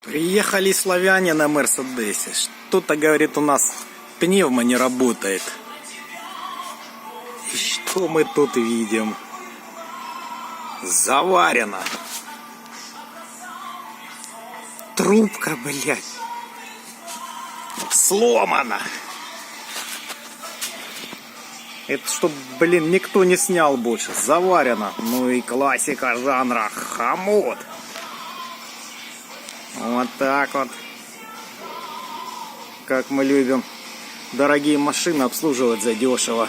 Приехали славяне на Мерседесе. Что-то, говорит, у нас пневма не работает. И что мы тут видим? Заварено. Трубка, блядь. Сломана. Это чтоб, блин, никто не снял больше. Заварено. Ну и классика жанра. Хомут. Вот так вот. Как мы любим дорогие машины обслуживать задешево.